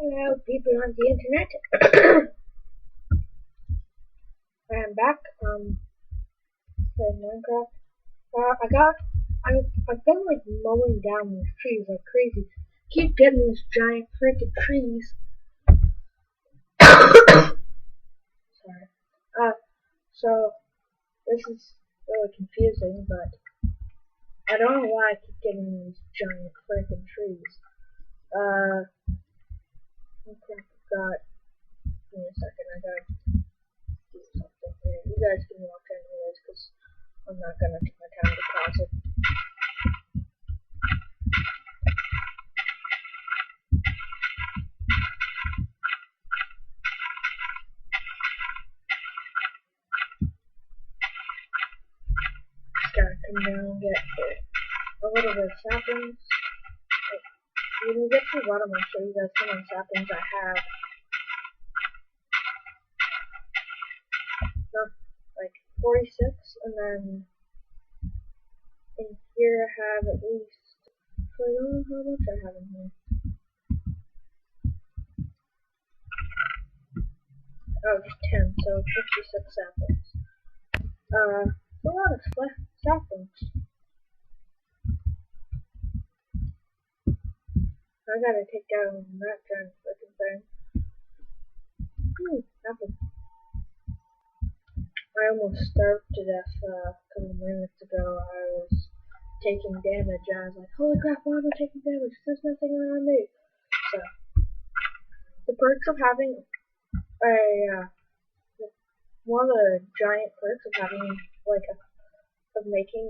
Hello, people on the internet. I am back. Playing Minecraft. I've been like mowing down these trees like crazy. Keep getting these giant freaking trees. Sorry. So this is really confusing, but I don't know why I keep getting these giant freaking trees. Okay, give me a second. I gotta do something here. You guys can watch anyways, because I'm not gonna take my time to pause it. Just gotta come down and get a little bit of saplings. When we get to the bottom, I'll show you guys how many saplings I have. Like 46, and then in here I have at least, I don't know how much I have in here. Oh, just 10, so 56 saplings. A lot of saplings. I gotta take down that giant freaking thing. Apple. I almost starved to death a couple minutes ago. I was taking damage, and I was like, holy crap, why am I taking damage? There's nothing around me. So, the perks of having one of the giant perks of having, of making,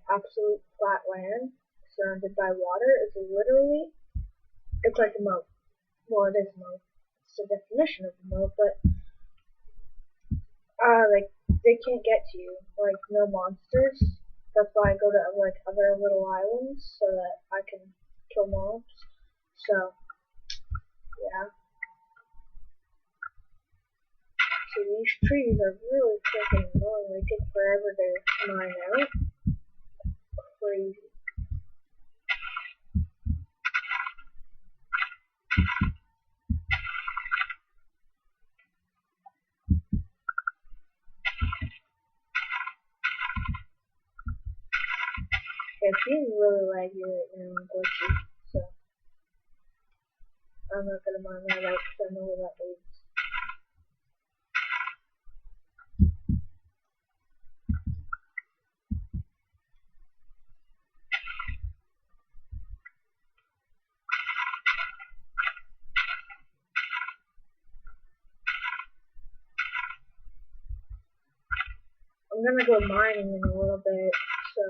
absolute flat land surrounded by water is literally, it's like a moat. Well, it is a moat. It's the definition of a moat, but they can't get to you, no monsters. That's why I go to other little islands so that I can kill mobs. So yeah. See, these trees are really freaking annoying. They take forever to mine out. Crazy. It's being really laggy right now and glitchy, so I'm not gonna mine that out because I know where that leads. I'm gonna go mining in a little bit, so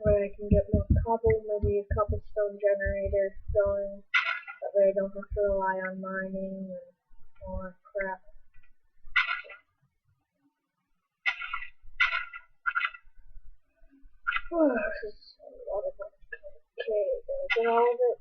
where I can get more cobble, maybe a cobblestone generator going. That way I don't have to rely on mining and all that crap. Oh, this is a lot of work. Okay, did I get all of it?